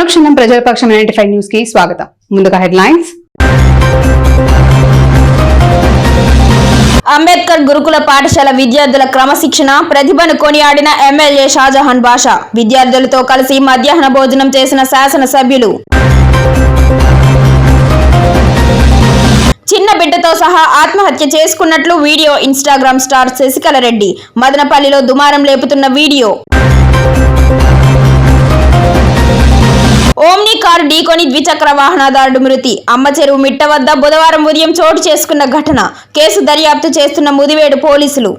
అనుక్షణం ప్రజల పక్షం 95 న్యూస్ కి స్వాగతం. ముందుగా హెడ్లైన్స్. అంబేద్కర్ గురుకుల పాఠశాల విద్యార్థుల క్రమశిక్షణ ప్రతిభను కొనియాడిన ఎమ్మెల్యే షాజహాన్ బాషా. విద్యార్థులతో కలిసి మధ్యాహ్న భోజనం చేసిన శాసనసభ్యులు. చిన్న బిడ్డతో సహా ఆత్మహత్య చేసుకున్నట్లు video Instagram star Sasikala Reddy. మదనపల్లిలో దుమారం లేపుతున్న వీడియో. ఓమ్ని కారు ఢీకొని ద్విచక్ర వాహనదారుడు మృతి. అమ్మ చెరువు మిట్ట వద్ద బుధవారం ఉదయం చోటు చేసుకున్న ఘటన. కేసు దర్యాప్తు చేస్తున్న ముదివేడు పోలీసులు.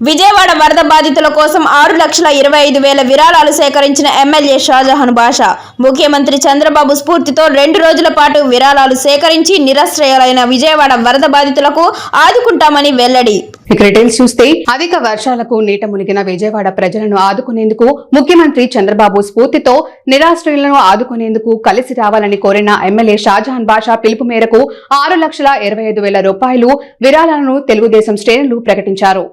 విజయవాడ వరద బాధితుల కోసం 6,25,000 విరాళాలు సేకరించిన ఎమ్మెల్యే షాజహాన్ బాషా. ముఖ్యమంత్రి చంద్రబాబు స్ఫూర్తితో 2 రోజుల పాటు విరాళాలు సేకరించి నిరాశ్రయాలైన విజయవాడ వరద బాధితులకు ఆదుకుంటామని వెల్లడి. డీటెయిల్స్ చూస్తే అధిక వర్షాలకు నీట మునిగిన విజయవాడ ప్రజలను ఆదుకునేందుకు ముఖ్యమంత్రి చంద్రబాబు స్ఫూర్తితో నిరాశ్రయులను ఆదుకునేందుకు కలిసి రావాలని కోరిన ఎమ్మెల్యే షాజహాన్ బాషా పిలుపు మేరకు 6,25,000 రూపాయలు విరాళాలను తెలుగుదేశం శ్రేణులు ప్రకటించారు.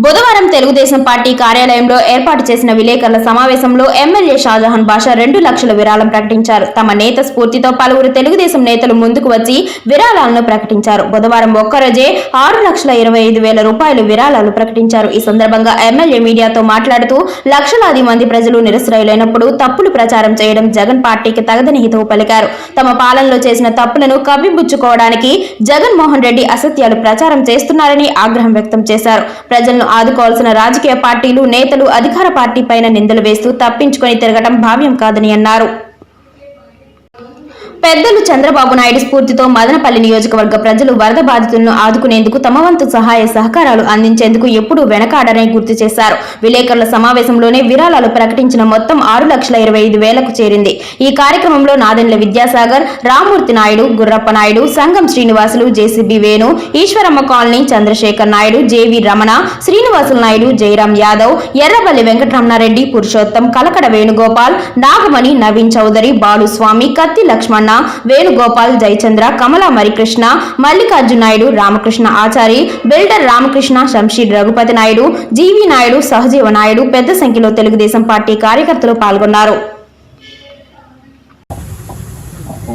బుధవారం తెలుగుదేశం పార్టీ కార్యాలయంలో ఏర్పాటు చేసిన విలేకరుల సమావేశంలో ఎమ్మెల్యే షాజహాన్ బాషా 2 లక్షల విరాళం ప్రకటించారు. తమ నేత స్ఫూర్తితో పలువురు తెలుగుదేశం నేతలు ముందుకు వచ్చి విరాళాలను ప్రకటించారు. బుధవారం ఒక్కరోజే 6,25,000 రూపాయలు విరాళాలు ప్రకటించారు. ఈ సందర్భంగా ఎమ్మెల్యే మీడియాతో మాట్లాడుతూ లక్షలాది మంది ప్రజలు నిరసరాయులైనప్పుడు తప్పులు ప్రచారం చేయడం జగన్ పార్టీకి తగదని హితవు పలికారు. తమ పాలనలో చేసిన తప్పులను కవ్విపుచ్చుకోవడానికి జగన్మోహన్ రెడ్డి అసత్యాలు ప్రచారం చేస్తున్నారని ఆగ్రహం వ్యక్తం చేశారు. ప్రజలను ఆదుకోవాల్సిన రాజకీయ పార్టీలు నేతలు అధికార పార్టీ పైన నిందలు వేస్తూ తప్పించుకొని తిరగడం భావ్యం కాదని అన్నారు. పెద్దలు చంద్రబాబు నాయుడు స్ఫూర్తితో మదనపల్లి నియోజకవర్గ ప్రజలు వరద బాధితులను ఆదుకునేందుకు తమ వంతు సహాయ సహకారాలు అందించేందుకు ఎప్పుడూ వెనకాడని గుర్తు చేశారు. విలేకరుల సమావేశంలోనే విరాళాలు ప్రకటించిన మొత్తం 6,25,000కు చేరింది. ఈ కార్యక్రమంలో Nadendla Vidyasagar, Ramurthy Naidu, Gurrappa Naidu, Sangam Srinivasulu, JCB Venu, Eswaramma colony, Chandrasekhar Naidu, J V Ramana, Srinivasulu Naidu, Jayaram Yadav, Errabelli Venkataramanareddy, Purushotham, Kalakada Venugopal, Nagamani, Naveen Chowdary, Baluswamy, Katti Lakshmana, Venugopal, Jayachandra, Kamala Marikrishna, Mallikarjuna Naidu, Ramakrishna Achari, builder Ramakrishna, Shamsheer Raghupathi Naidu, G V Naidu, Sahajeeva Naidu పెద్ద సంఖ్యలో తెలుగుదేశం పార్టీ కార్యకర్తలు పాల్గొన్నారు.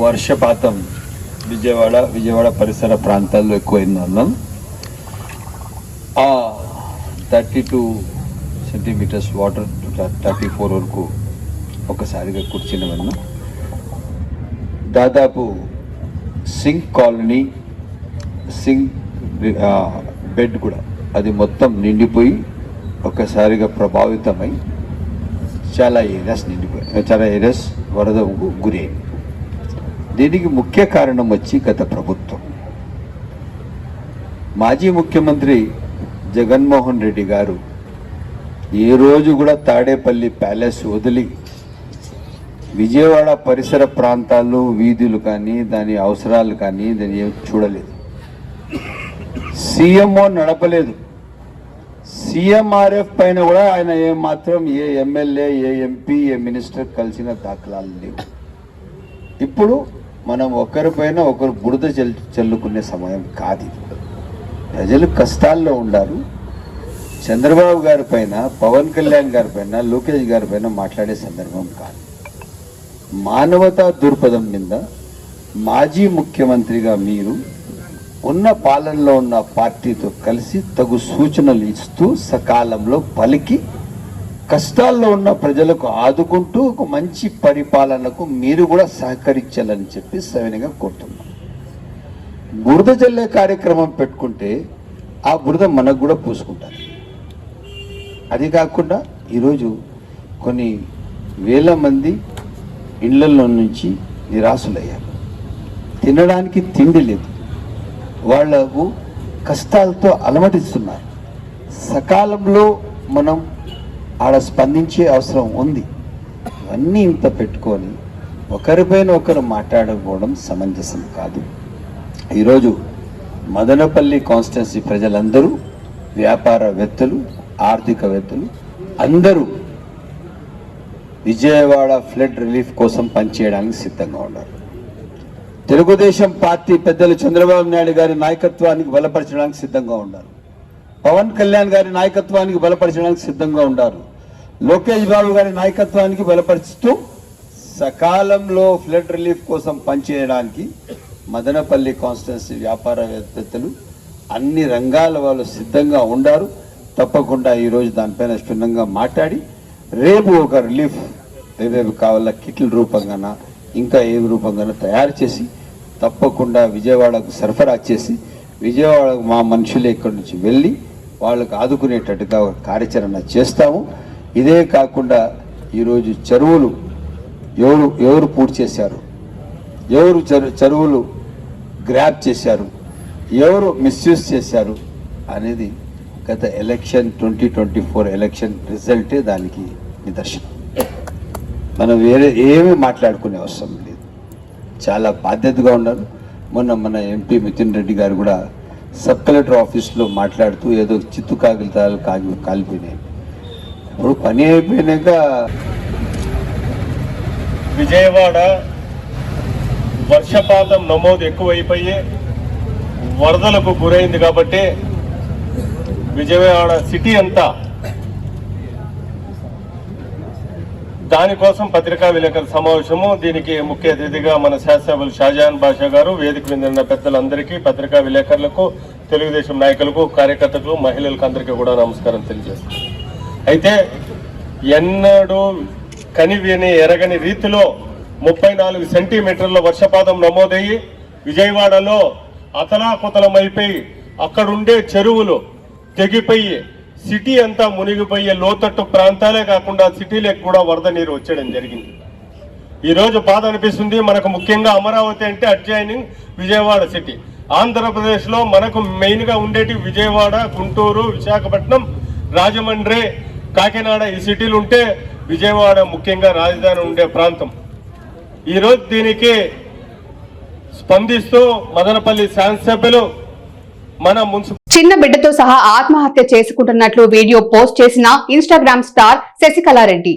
వర్షపాతం విజయవాడ పరిసర ప్రాంతాల్లో ఎక్కువైందన్నాం. 32 సెంటీమీటర్స్ వాటర్ 34 వరకు ఒకసారిగా కూర్చున్నవన్నా. దాదాపు సింక్ కాలనీ, సింక్ బెడ్ కూడా అది మొత్తం నిండిపోయి ఒక్కసారిగా ప్రభావితమై చాలా ఏరియాస్ వరదకు గురయ్యాయి. దీనికి ముఖ్య కారణం వచ్చి గత ప్రభుత్వం. మాజీ ముఖ్యమంత్రి జగన్మోహన్ రెడ్డి గారు ఏ రోజు కూడా తాడేపల్లి ప్యాలెస్ వదిలి విజయవాడ పరిసర ప్రాంతాలు, వీధులు కానీ దాని అవసరాలు కానీ దాన్ని ఏం చూడలేదు. సీఎంఓ నడపలేదు. సీఎంఆర్ఎఫ్ పైన కూడా ఆయన ఏమాత్రం ఏ ఎమ్మెల్యే, ఏ ఎంపీ, ఏ మినిస్టర్ కలిసిన దాఖలాలు లేవు. ఇప్పుడు మనం ఒకరిపైన ఒకరు బురద చల్లుకునే సమయం కాదు. ప్రజలు కష్టాల్లో ఉన్నారు. చంద్రబాబు గారి పైన, పవన్ కళ్యాణ్ గారి పైన, లోకేష్ గారి పైన మాట్లాడే సందర్భం కాదు. మానవతా దృక్పథం మీద మాజీ ముఖ్యమంత్రిగా మీరు ఉన్న పాలనలో ఉన్న పార్టీతో కలిసి తగు సూచనలు ఇస్తూ సకాలంలో పలికి కష్టాల్లో ఉన్న ప్రజలకు ఆదుకుంటూ ఒక మంచి పరిపాలనకు మీరు కూడా సహకరించాలని చెప్పి సవినయంగా కోరుతున్నాం. బురద జల్లే కార్యక్రమం పెట్టుకుంటే ఆ బురద మనకు కూడా పూసుకుంటారు. అది కాకుండా ఈరోజు కొన్ని వేల మంది ఇళ్లలో నుంచి నిరాశలయ్యారు. తినడానికి తిండి లేదు. వాళ్లకు కష్టాలతో అలమటిస్తున్నారు. సకాలంలో మనం ఆడ స్పందించే అవసరం ఉంది. ఇవన్నీ ఇంత పెట్టుకొని ఒకరిపైన ఒకరు మాట్లాడుకోవడం సమంజసం కాదు. ఈరోజు మదనపల్లి కాన్స్టిట్యున్సీ ప్రజలందరూ, వ్యాపారవేత్తలు, ఆర్థికవేత్తలు అందరూ విజయవాడ ఫ్లడ్ రిలీఫ్ కోసం పనిచేయడానికి సిద్ధంగా ఉన్నారు. తెలుగుదేశం పార్టీ పెద్దలు చంద్రబాబు నాయుడు గారి నాయకత్వానికి బలపరచడానికి సిద్ధంగా ఉన్నారు. పవన్ కళ్యాణ్ గారి నాయకత్వానికి బలపరచడానికి సిద్ధంగా ఉన్నారు. లోకేష్ బాబు గారి నాయకత్వానికి బలపరుస్తూ సకాలంలో ఫ్లడ్ రిలీఫ్ కోసం పనిచేయడానికి మదనపల్లి కాన్స్టిట్యున్సీ వ్యాపారవేత్తలు అన్ని రంగాల వాళ్ళు సిద్ధంగా ఉండారు. తప్పకుండా ఈరోజు దానిపైన క్షుణ్ణంగా మాట్లాడి రేపు ఒక రిలీఫ్ ఏవేవి కావాలా కిట్ల రూపంగాన ఇంకా ఏ రూపంగానో తయారు చేసి తప్పకుండా విజయవాడకు సరఫరా చేసి విజయవాడకు మా మనుషులు ఇక్కడి నుంచి వెళ్ళి వాళ్ళకు ఆదుకునేటట్టుగా ఒక కార్యాచరణ చేస్తాము. ఇదే కాకుండా ఈరోజు చెరువులు ఎవరు పూర్తి చేశారు, ఎవరు చెరువులు గ్రాప్ చేశారు, ఎవరు మిస్యూజ్ చేశారు అనేది గత ఎలక్షన్ 2024 ఎలక్షన్ రిజల్టే దానికి నిదర్శనం. మనం వేరే ఏమీ మాట్లాడుకునే అవసరం లేదు. చాలా బాధ్యతగా ఉన్నారు. మన ఎంపీ మిథున్ రెడ్డి గారు కూడా సబ్ కలెక్టర్ ఆఫీస్లో మాట్లాడుతూ ఏదో చిత్తు కాగితాలు కాలిపోయినాయి. ఇప్పుడు పని అయిపోయినాక విజయవాడ వర్షపాతం నమోదు ఎక్కువైపోయి వరదలకు గురైంది కాబట్టి విజయవాడ సిటీ అంతా దానికోసం పత్రికా విలేకరుల సమావేశము. దీనికి ముఖ్య అతిథిగా మన శాసనసభ్యులు షాజహాన్ బాషా గారు, వేదిక మీద ఉన్న పెద్దలందరికీ, పత్రికా విలేకరులకు, తెలుగుదేశం నాయకులకు, కార్యకర్తలకు, మహిళలకు అందరికీ కూడా నమస్కారం తెలియజేస్తాను. అయితే ఎన్నడూ కనివిని ఎరగని రీతిలో 34 సెంటీమీటర్ల వర్షపాతం నమోదయ్యి విజయవాడలో అతలాకుతలమైపోయి అక్కడుండే చెరువులు తెగిపోయి సిటీ అంతా మునిగిపోయే లోతట్టు ప్రాంతాలే కాకుండా సిటీలకు కూడా వరద నీరు వచ్చేయడం జరిగింది. ఈరోజు బాధ అనిపిస్తుంది. మనకు ముఖ్యంగా అమరావతి అంటే అడ్జాయినింగ్ విజయవాడ సిటీ. ఆంధ్రప్రదేశ్లో మనకు మెయిన్గా ఉండేటి విజయవాడ, గుంటూరు, విశాఖపట్నం, రాజమండ్రి, కాకినాడ ఈ సిటీలు ఉంటే విజయవాడ ముఖ్యంగా రాజధాని ఉండే ప్రాంతం. ఈరోజు దీనికి స్పందిస్తూ మదనపల్లి శాసనసభ్యులు మన మున్సిపల్ చిన్న బిడ్డతో సహా ఆత్మహత్య చేసుకుంటున్నట్లు వీడియో పోస్ట్ చేసిన ఇన్స్టాగ్రామ్ స్టార్ శశికళారెడ్డి.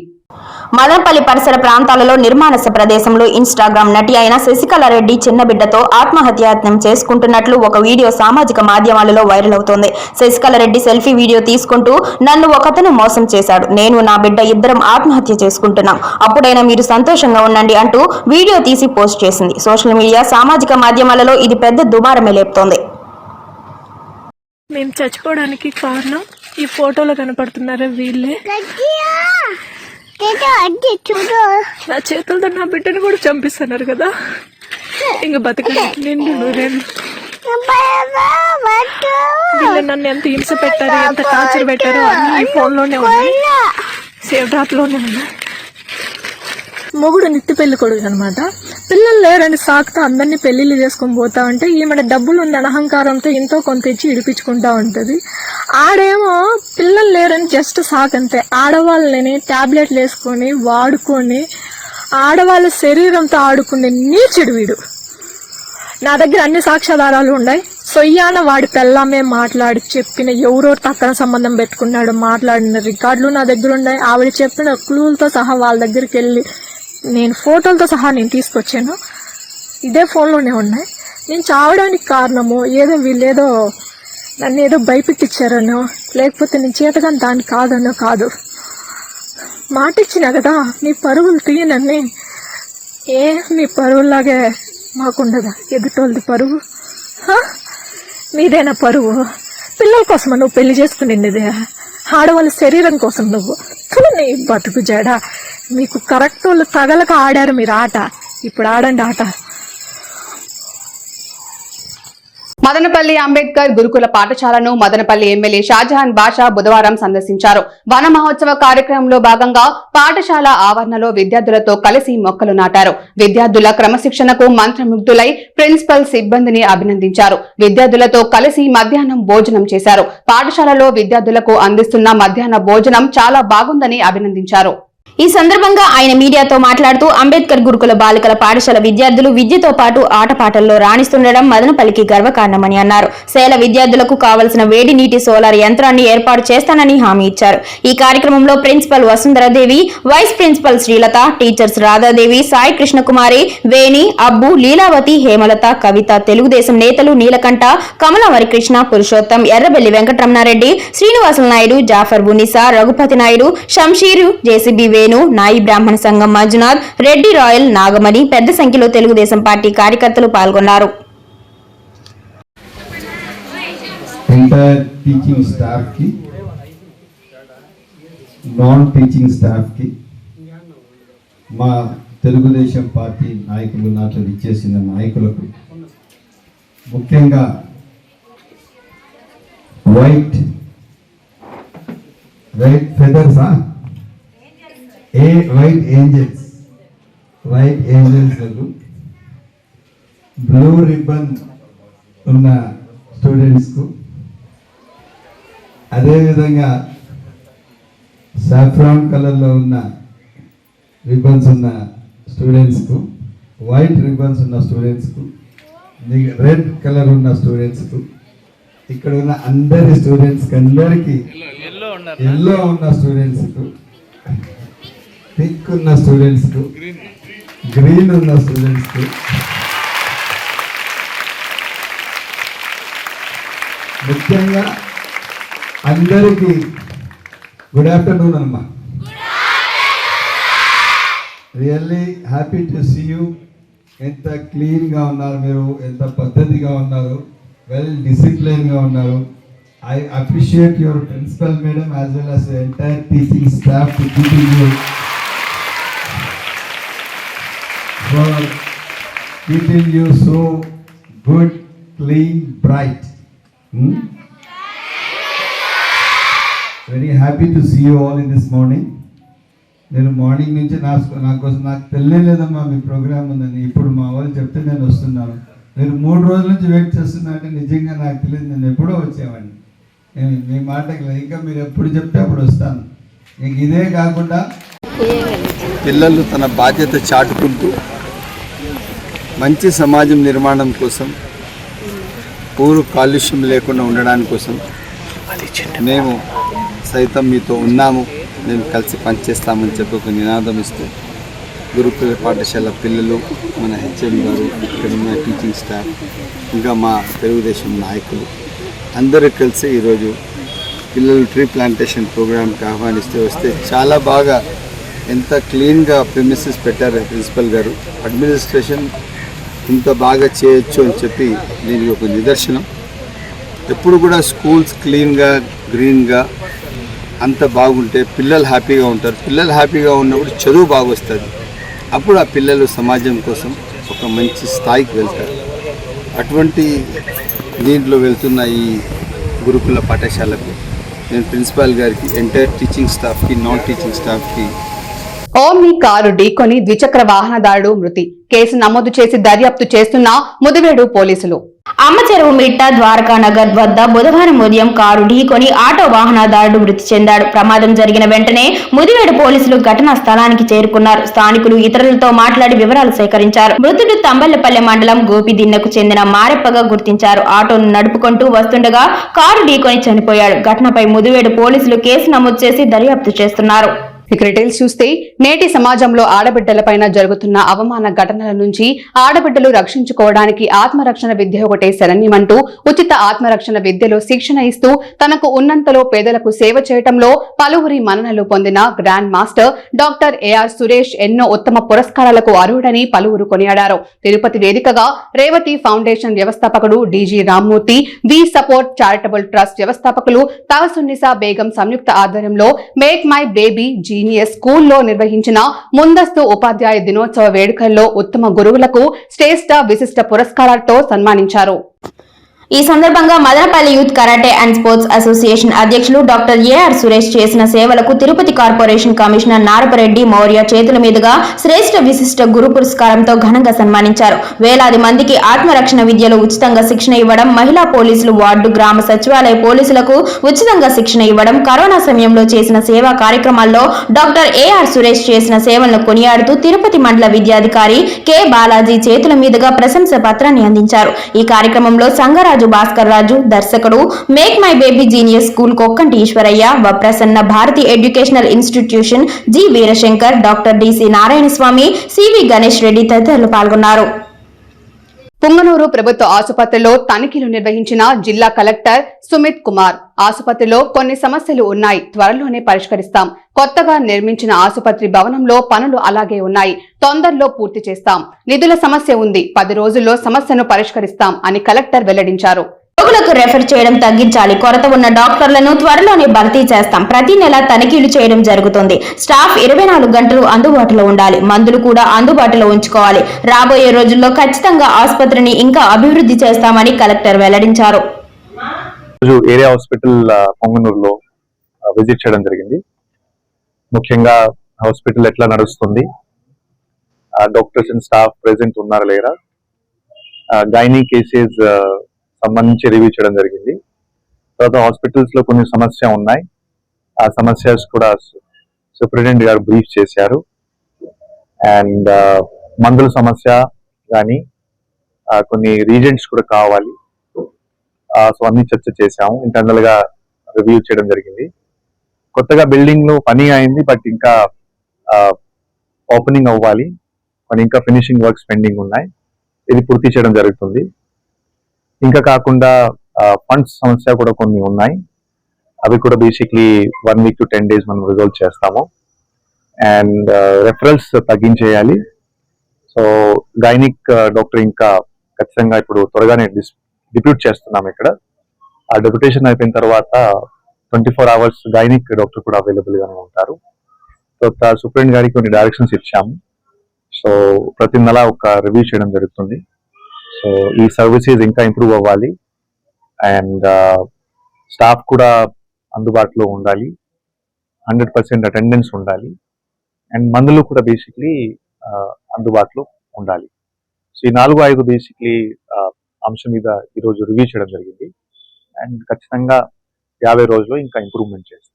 మదనపల్లి పరిసర ప్రాంతాలలో నిర్మాణస్థ ప్రదేశంలో ఇన్స్టాగ్రామ్ నటి అయిన శశికళారెడ్డి చిన్న బిడ్డతో ఆత్మహత్యాయత్నం చేసుకుంటున్నట్లు ఒక వీడియో సామాజిక మాధ్యమాలలో వైరల్ అవుతోంది. శశికళారెడ్డి సెల్ఫీ వీడియో తీసుకుంటూ, నన్ను ఒకతను మోసం చేశాడు, నేను నా బిడ్డ ఇద్దరం ఆత్మహత్య చేసుకుంటున్నాం, అప్పుడైనా మీరు సంతోషంగా ఉండండి అంటూ వీడియో తీసి పోస్ట్ చేసింది. సోషల్ మీడియా, సామాజిక మాధ్యమాలలో ఇది పెద్ద దుమారమే లేపుతోంది. మేము చచ్చిపోవడానికి కారణం ఈ ఫోటోలో కనపడుతున్నారే వీళ్ళే. నా చేతులతో నా బిడ్డను కూడా చంపిస్తున్నారు కదా. ఇంక బతకలేదు నిన్ను వీళ్ళు నన్ను ఎంత హింస పెట్టారు, ఎంత టార్చర్ పెట్టారో అన్ని ఈ ఫోన్లోనే ఉన్నాయి, సేవ్ డ్రాప్లోనే ఉన్నాయి. మొగుడు నిత్తి పెళ్లి కొడుకు అనమాట. పిల్లలు లేరని సాకుతో అందరినీ పెళ్లిళ్ళు చేసుకొని పోతా ఉంటే ఈమె డబ్బులు ఉన్న అహంకారంతో ఎంతో కొంత ఇచ్చి ఇడిపించుకుంటా ఉంటుంది. ఆడేమో పిల్లలు లేరని జస్ట్ సాకంతే ఆడవాళ్ళని టాబ్లెట్లు వేసుకొని వాడుకొని ఆడవాళ్ళ శరీరంతో ఆడుకునే నీచుడు వీడు. నా దగ్గర అన్ని సాక్ష్యాధారాలు ఉన్నాయి. సొయ్యాన వాడి పెళ్ళామే మాట్లాడి చెప్పిన ఎవరో పక్కన సంబంధం పెట్టుకున్నాడు మాట్లాడిన రికార్డులు నా దగ్గర ఉన్నాయి. ఆవిడ చెప్పిన క్లూలతో సహా వాళ్ళ దగ్గరికి వెళ్ళి నేను ఫోటోలతో సహా నేను తీసుకొచ్చాను. ఇదే ఫోన్లోనే ఉన్నాయి. నేను చావడానికి కారణము ఏదో వీళ్ళేదో నన్ను ఏదో భయపెట్టించారనో లేకపోతే నేను చేతగాని దాన్ని కాదనో కాదు. మాట ఇచ్చినా కదా నీ పరుగులు తీయనని. మీ పరుగులాగే మాకుండదా ఎదుటోళ్ళది పరుగు? మీదేనా పరుగు? పిల్లల కోసమా నువ్వు పెళ్లి చేసుకునేది? ఆడవాళ్ళ శరీరం కోసం నువ్వు నీ బతుకు జడ. మీకు కరెక్ట్ వాళ్ళు తగలక ఆడారు మీరు ఆట, ఇప్పుడు ఆడండి ఆట. మదనపల్లి అంబేద్కర్ గురుకుల పాఠశాలను మదనపల్లి ఎమ్మెల్యే షాజహాన్ బాషా బుధవారం సందర్శించారు. వన మహోత్సవ కార్యక్రమంలో భాగంగా పాఠశాల ఆవరణలో విద్యార్థులతో కలిసి మొక్కలు నాటారు. విద్యార్థుల క్రమశిక్షణకు మంత్రముగ్ధులై ప్రిన్సిపల్ సిబ్బందిని అభినందించారు. విద్యార్థులతో కలిసి మధ్యాహ్నం భోజనం చేశారు. పాఠశాలలో విద్యార్థులకు అందిస్తున్న మధ్యాహ్న భోజనం చాలా బాగుందని అభినందించారు. ఈ సందర్భంగా ఆయన మీడియాతో మాట్లాడుతూ అంబేద్కర్ గురుకుల బాలికల పాఠశాల విద్యార్థులు విద్యతో పాటు ఆటపాటల్లో రాణిస్తుండడం మదనపల్లికి గర్వకారణమని అన్నారు. సేల విద్యార్థులకు కావలసిన వేడి నీటి సోలార్ యంత్రాన్ని ఏర్పాటు చేస్తానని హామీ ఇచ్చారు. ఈ కార్యక్రమంలో principal Vasundharadevi, vice principal Srilatha, teachers Radhadevi, Sai Krishnakumari, Veni, Abbu, Leelavathi, Hemalatha, Kavitha, Telugudesam నేతలు నీలకంఠ, కమలవరి కృష్ణ, పురుషోత్తం, ఎర్రబెల్లి వెంకటరమణారెడ్డి, శ్రీనివాసుల నాయుడు, జాఫర్ బునిసా, రఘుపతి నాయుడు, షంషీరు, జేసీబీ వేణు, నాయి బ్రాహ్మణ సంఘం మంజునాథ్, రెడ్డి రాయల్, నాగమణి పెద్ద సంఖ్యలో తెలుగుదేశం పార్టీ కార్యకర్తలు పాల్గొన్నారు. ఎంటైర్ టీచింగ్ స్టాఫ్ కి, నాన్ టీచింగ్ స్టాఫ్ కి, మా తెలుగుదేశం పార్టీ నాయకులు, నాతో ఇచ్చేసిన నాయకులకు, ముఖ్యంగా white feathers, white angels blue ribbon ఉన్న స్టూడెంట్స్కు, అదేవిధంగా సాఫ్రాన్ కలర్లో ఉన్న రిబ్బన్స్ ఉన్న స్టూడెంట్స్కు, వైట్ రిబ్బన్స్ ఉన్న స్టూడెంట్స్కు, రెడ్ కలర్ ఉన్న స్టూడెంట్స్కు, ఇక్కడ ఉన్న అందరి స్టూడెంట్స్కి అందరికీ, ఎల్లో ఉన్న స్టూడెంట్స్కు, పింక్ ఉన్న స్టూడెంట్స్కు, గ్రీన్ ఉన్న స్టూడెంట్స్కు, ముఖ్యంగా అందరికీ గుడ్ ఆఫ్టర్నూన్ అమ్మా. Really happy to see you. ఎంత క్లీన్గా ఉన్నారు మీరు, ఎంత పద్ధతిగా ఉన్నారు, వెల్ డిసిప్లైన్గా ఉన్నారు. I appreciate your principal madam as well as the entire teaching staff to keeping you so good, clean, bright. Very happy to see you all in this morning. నేను morning నుంచి నాకు తెలియలేదమ్మా మీ ప్రోగ్రామ్ ఉందని. ఇప్పుడు మా వాళ్ళు చెప్తే నేను వస్తున్నాను. నేను 3 రోజుల నుంచి వెయిట్ చేస్తున్నా అంటే నిజంగా నాకు తెలియదు, నేను ఎప్పుడో వచ్చేవాడిని. మీ మాటకి ఇంకా మీరు ఎప్పుడు చెప్తే అప్పుడు వస్తాను. ఇంక ఇదే కాకుండా పిల్లలు తన బాధ్యత చాటుకుంటూ మంచి సమాజం నిర్మాణం కోసం, ఊరు కాలుష్యం లేకుండా ఉండడానికి కోసం మేము సైతం మీతో ఉన్నాము, మేము కలిసి పనిచేస్తామని చెప్పి ఒక నినాదం ఇస్తూ గురుకుల పాఠశాల పిల్లలు, మన హెచ్ఎం గారు, ఇక్కడ ఉన్న టీచింగ్ స్టాఫ్, ఇంకా మా తెలుగుదేశం నాయకులు అందరూ కలిసి ఈరోజు పిల్లలు ట్రీ ప్లాంటేషన్ ప్రోగ్రామ్కి ఆహ్వానిస్తే వస్తే చాలా బాగా, ఎంత క్లీన్గా ప్రిమిసెస్ పెట్టారు ప్రిన్సిపల్ గారు. అడ్మినిస్ట్రేషన్ ఇంత బాగా చేయొచ్చు అని చెప్పి దీనికి ఒక నిదర్శనం. ఎప్పుడు కూడా స్కూల్స్ క్లీన్గా, గ్రీన్గా అంత బాగుంటే పిల్లలు హ్యాపీగా ఉంటారు. పిల్లలు హ్యాపీగా ఉన్నప్పుడు చదువు బాగా వస్తుంది. అప్పుడు ఆ పిల్లలు సమాజం కోసం ఒక మంచి స్థాయికి వెళ్తారు. అటువంటి దీంట్లో వెళ్తున్న ఈ గురుకుల పాఠశాలకు నేను ప్రిన్సిపాల్ గారికి, ఎంటైర్ టీచింగ్ స్టాఫ్కి, నాన్ టీచింగ్ స్టాఫ్కి. ఓమ్ని కారు ఢీకొని ద్విచక్ర వాహనదారుడు మృతి. కేసు నమోదు చేసి దర్యాప్తు చేస్తున్న ముదివేడు పోలీసులు. అమ్మచెరువు మిట్ట ద్వారకా నగర్ వద్ద బుధవారం ఉదయం కారు ఢీకొని ఆటో వాహనదారుడు మృతి చెందాడు. ప్రమాదం జరిగిన వెంటనే ముదివేడు పోలీసులు ఘటనా స్థలానికి చేరుకున్నారు. స్థానికులు ఇతరులతో మాట్లాడి వివరాలు సేకరించారు. మృతుడు తంబళ్లపల్లె మండలం గోపిదిన్నకు చెందిన మారెప్పగా గుర్తించారు. ఆటోను నడుపుకుంటూ వస్తుండగా కారు ఢీకొని చనిపోయాడు. ఘటనపై ముదివేడు పోలీసులు కేసు నమోదు చేసి దర్యాప్తు చేస్తున్నారు. ఇక డీటెయిల్స్ చూస్తే, నేటి సమాజంలో ఆడబిడ్డలపైన జరుగుతున్న అవమాన ఘటనల నుంచి ఆడబిడ్డలు రక్షించుకోవడానికి ఆత్మరక్షణ విద్య ఒకటే శరణ్యమంటూ ఉచిత ఆత్మరక్షణ విద్యలో శిక్షణ ఇస్తూ తనకు ఉన్నంతలో పేదలకు సేవ చేయటంలో పలువురి మన్ననలు పొందిన grand master doctor AR Suresh ఎన్నో ఉత్తమ పురస్కారాలకు అర్హుడని పలువురు కొనియాడారు. తిరుపతి వేదికగా రేవతి ఫౌండేషన్ వ్యవస్థాపకుడు DG Rammurthy, we support charitable trust వ్యవస్థాపకులు తవసున్నిసా బేగం సంయుక్త ఆధ్వర్యంలో మేక్ మై బేబీ జీనియస్ స్కూల్లో నిర్వహించిన ముందస్తు ఉపాధ్యాయ దినోత్సవ వేడుకల్లో ఉత్తమ గురువులకు శ్రేష్ఠ విశిష్ట పురస్కారాలతో సన్మానించారు. ఈ సందర్భంగా Madanapalle youth karate and sports association అధ్యక్షులు డాక్టర్ ఏఆర్ సురేష్ చేసిన సేవలకు తిరుపతి కార్పొరేషన్ కమిషనర్ నారపరెడ్డి మౌర్య చేతుల మీదుగా శ్రేష్ఠ విశిష్ట గురు పురస్కారంతో ఘనంగా సన్మానించారు. వేలాది మందికి ఆత్మరక్షణ విద్యలో ఉచితంగా శిక్షణ ఇవ్వడం, మహిళా పోలీసులు, వార్డు, గ్రామ సచివాలయ పోలీసులకు ఉచితంగా శిక్షణ ఇవ్వడం, కరోనా సమయంలో చేసిన సేవా కార్యక్రమాల్లో డాక్టర్ ఏఆర్ సురేష్ చేసిన సేవలను కొనియాడుతూ తిరుపతి మండల విద్యాధికారి కె బాలాజీ చేతుల మీదుగా ప్రశంస పత్రాన్ని అందించారు. ఈ కార్యక్రమంలో సంగరాజు భాస్కర్ రాజు, దర్శకుడు make my baby genius school Kokkanti Eswaraiah, వప్రసన్న Bharathi educational institution G Veerasankar, doctor DC Narayanaswamy, CV Ganesh Reddy తదితరులు పాల్గొన్నారు. పుంగనూరు ప్రభుత్వ ఆసుపత్రిలో తనిఖీలు నిర్వహించిన జిల్లా కలెక్టర్ సుమిత్ కుమార్. ఆసుపత్రిలో కొన్ని సమస్యలు ఉన్నాయి, త్వరలోనే పరిష్కరిస్తాం. కొత్తగా నిర్మించిన ఆసుపత్రి భవనంలో పనులు అలాగే ఉన్నాయి, తొందరలో పూర్తి చేస్తాం. నిధుల సమస్య ఉంది, 10 రోజుల్లో సమస్యను పరిష్కరిస్తాం అని కలెక్టర్ వెల్లడించారు. రోగులకు రెఫర్ చేయడం తగ్గించాలి. కొరత ఉన్న డాక్టర్లను త్వరలోనే భర్తీ చేస్తాం. ప్రతి నెల తనిఖీలు చేయడం జరుగుతుంది. స్టాఫ్ 24 గంటలు అందుబాటులో ఉండాలి. మందులు కూడా అందుబాటులో ఉంచుకోవాలి. రాబోయే రోజుల్లో ఖచ్చితంగా ఆసుపత్రిని ఇంకా అభివృద్ధి చేస్తామని కలెక్టర్ వెల్లడించారు. ఏరియా హాస్పిటల్ పొంగనూరులో విజిట్ చేయడం జరిగింది. ముఖ్యంగా హాస్పిటల్ ఎట్లా నడుస్తుంది, డాక్టర్స్ అండ్ స్టాఫ్ ప్రెసెంట్ ఉన్నారా లేరా, గైనీ కేసెస్ సంబంధించి రివ్యూ చేయడం జరిగింది. తర్వాత హాస్పిటల్స్ లో కొన్ని సమస్య ఉన్నాయి, ఆ సమస్యస్ కూడా సూపరింటెండెంట్ గారు బ్రీఫ్ చేశారు. అండ్ మందుల సమస్య కానీ కొన్ని రీజెంట్స్ కూడా కావాలి, సో అన్ని చర్చ చేశాము. ఇంటర్నల్ గా రివ్యూ చేయడం జరిగింది. కొత్తగా బిల్డింగ్ లో పని అయింది, బట్ ఇంకా ఓపెనింగ్ అవ్వాలి, కొన్ని ఇంకా ఫినిషింగ్ వర్క్స్ పెండింగ్ ఉన్నాయి, ఇది పూర్తి చేయడం జరుగుతుంది. ఇంకా కాకుండా ఫండ్స్ సమస్య కూడా కొన్ని ఉన్నాయి, అవి కూడా బేసిక్లీ 1 week to 10 days మనం రిజాల్వ్ చేస్తాము. అండ్ రెఫరల్స్ తగ్గించేయాలి. సో గైనిక్ డాక్టర్ ఇంకా ఖచ్చితంగా ఇప్పుడు త్వరగానే డిప్యూట్ చేస్తున్నాం ఇక్కడ. ఆ డెప్యుటేషన్ అయిపోయిన తర్వాత 24 hours గైనిక్ డాక్టర్ కూడా అవైలబుల్ గానే ఉంటారు. తర్వాత సూపరింటెండెంట్ గారికి కొన్ని డైరెక్షన్స్ ఇచ్చాము. సో ప్రతి నెల ఒక రివ్యూ చేయడం జరుగుతుంది. సో ఈ సర్వీసెస్ ఇంకా ఇంప్రూవ్ అవ్వాలి అండ్ స్టాఫ్ కూడా అందుబాటులో ఉండాలి, 100% అటెండెన్స్ ఉండాలి, అండ్ మందులు కూడా బేసిక్లీ అందుబాటులో ఉండాలి. సో ఈ 4-5 బేసిక్లీ అంశం మీద ఈరోజు రివ్యూ చేయడం జరిగింది. అండ్ ఖచ్చితంగా 50 రోజుల్లో ఇంకా ఇంప్రూవ్మెంట్ చేస్తాం.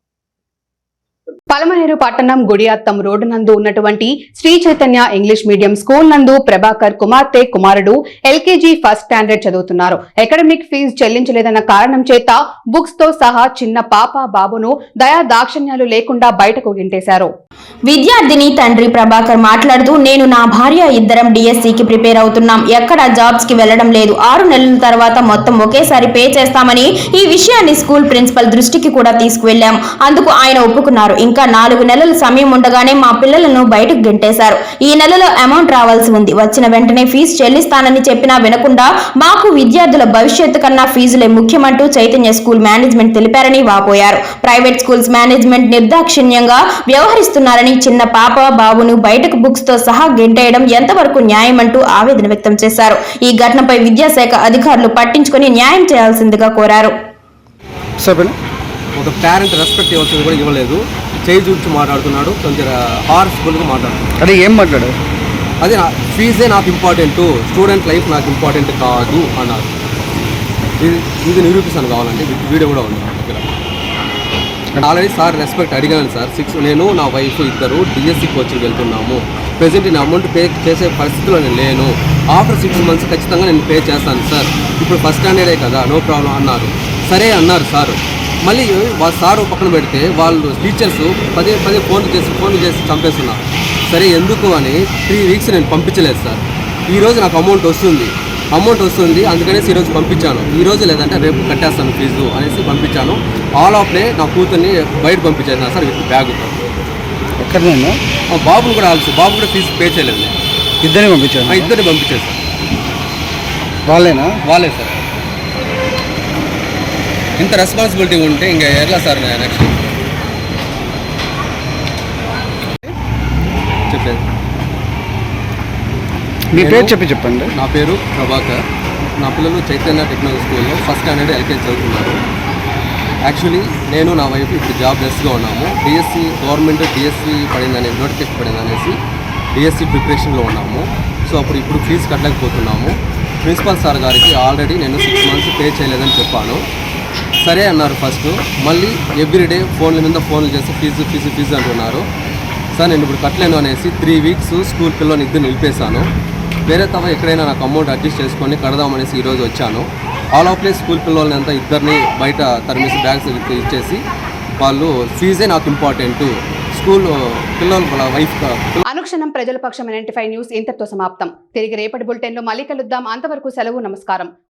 పలమనేరు పట్టణం గుడియాత్తం రోడ్డు నందు ఉన్నటువంటి Sri Chaitanya English medium school నందు ప్రభాకర్ కుమార్తె కుమారుడు ఎల్కేజీ ఫస్ట్ స్టాండర్డ్ చదువుతున్నారు. అకాడమిక్ ఫీజు చెల్లించలేదన్న కారణం చేత బుక్స్ తో సహా చిన్న పాప బాబును దయా దాక్షిణ్యాలు లేకుండా బయటకు గింటేశారు. విద్యార్థిని తండ్రి ప్రభాకర్ మాట్లాడుతూ, నేను నా భార్య ఇద్దరం డిఎస్సికి ప్రిపేర్ అవుతున్నాం, ఎక్కడ జాబ్స్ కి వెళ్లడం లేదు. 6 నెలల తర్వాత మొత్తం ఒకేసారి పే చేస్తామని ఈ విషయాన్ని స్కూల్ ప్రిన్సిపల్ దృష్టికి కూడా తీసుకువెళ్లాం. అందుకు ఆయన ఒప్పుకున్నారు. ఇంకా 4 నెలల సమయం ఉండగానే మా పిల్లలను బయటకు గెంటేశారు. ఈ నెలలో అమౌంట్ రావాల్సి ఉంది, వచ్చిన వెంటనే ఫీజు చెల్లిస్తానని చెప్పినా వినకుండా మాకు విద్యార్థుల భవిష్యత్తు కన్నా ఫీజులే ముఖ్యమంటూ చైతన్య స్కూల్ మేనేజ్మెంట్ తెలిపారని వాపోయారు. ప్రైవేట్ స్కూల్స్ మేనేజ్మెంట్ నిర్దాక్షిణ్యంగా వ్యవహరిస్తున్నారని, చిన్న పాప బాబును బయటకు బుక్స్ తో సహా గెంటేయడం ఎంతవరకు న్యాయమంటూ ఆవేదన వ్యక్తం చేశారు. ఈ ఘటనపై విద్యాశాఖ అధికారులు పట్టించుకొని న్యాయం చేయాల్సిందిగా కోరారు. ఒక పేరెంట్ రెస్పెక్ట్ ఇవ్వాల్సింది కూడా ఇవ్వలేదు, చేయి చూపించి మాట్లాడుతున్నాడు, కొంచెం హార్స్ఫుల్గా మాట్లాడుతున్నాడు. అదే ఏం మాట్లాడారు? అదే ఫీజే నాకు ఇంపార్టెంట్, స్టూడెంట్ లైఫ్ నాకు ఇంపార్టెంట్ కాదు అన్నారు. ఇది నిరూపిస్తాను కావాలంటే, వీడియో కూడా ఉంది దగ్గర. ఆల్రెడీ సార్ రెస్పెక్ట్ అడిగాను సార్. నేను నా వైఫ్ ఇద్దరు డిఎస్సి కోచింగ్ వెళ్తున్నాము, ప్రెసెంట్ నేను అమౌంట్ పే చేసే పరిస్థితిలో నేను లేను. ఆఫ్టర్ 6 months ఖచ్చితంగా నేను పే చేస్తాను సార్, ఇప్పుడు ఫస్ట్ స్టాండర్డే కదా, నో ప్రాబ్లం అన్నారు. సరే అన్నారు సార్. మళ్ళీ సార్ పక్కన పెడితే వాళ్ళు టీచర్స్ పదే ఫోన్లు చేసి చంపేస్తున్నారు. సరే ఎందుకు అని 3 weeks నేను పంపించలేదు సార్. ఈరోజు నాకు అమౌంట్ వస్తుంది, అందుకనేసి ఈరోజు పంపించాను. ఈరోజు లేదంటే రేపు కట్టేస్తాను ఫీజు అనేసి పంపించాను. ఆల్ ఆఫ్ డే నా కూతుర్ని బయట పంపించేసాను సార్ విత్ బ్యాగుతో. ఎక్కడైనా బాబుని కూడా బాబు కూడా ఫీజు పే చేయలేదు. ఇద్దరిని పంపించాను. ఇద్దరిని పంపించాను సార్. వాళ్ళే సార్. ఇంత రెస్పాన్సిబిలిటీ ఉంటే ఇంకా ఎట్లా సార్ నెక్స్ట్ చెప్పేది? మీ పేరు చెప్పండి. నా పేరు ప్రభాకర్. నా పిల్లలు చైతన్య టెక్నాలజీ స్కూల్లో ఫస్ట్ స్టాండర్డ్ ఎల్కేజీ చదువుతున్నారు. యాక్చువల్లీ నేను నా వైఫ్ ఇప్పుడు జాబ్ లెస్గా ఉన్నాము. డిఎస్సి గవర్నమెంట్ డిఎస్సి పడిందనే నోటిఫికేషన్ పడిందనేసి డిఎస్సి ప్రిపరేషన్లో ఉన్నాము. సో ఇప్పుడు ఫీజు కట్టలేకపోతున్నాము. ప్రిన్సిపల్ సార్ గారికి ఆల్రెడీ నేను 6 months పే చేయలేదని చెప్పాను. సరే అన్నారు ఫస్ట్. మళ్ళీ ఎవ్రీడే ఫోన్ల మీద ఫోన్లు చేసి ఫీజు అంటున్నారు. సార్ నేను ఇప్పుడు కట్టలేను అనేసి 3 weeks స్కూల్ పిల్లల్ని ఇద్దరు నిలిపేశాను. వేరే తవ ఎక్కడైనా నాకు అమౌంట్ అడ్జస్ట్ చేసుకొని కడదామనేసి ఈరోజు వచ్చాను. ఆల్ ఆఫ్ ప్లేస్ స్కూల్ పిల్లల్ని అంతా ఇద్దరిని బయట తరిమేసి బ్యాగ్స్ ఇచ్చేసి వాళ్ళు ఫీజే నాకు ఇంపార్టెంట్, స్కూల్ పిల్లల వైఫ్. అనుక్షణం ప్రజల పక్షం 95 న్యూస్ ఇంతటితో సమాప్తం. తిరిగి రేపటి బులెటిన్లో మళ్ళీ కలుద్దాం. అంతవరకు సెలవు, నమస్కారం.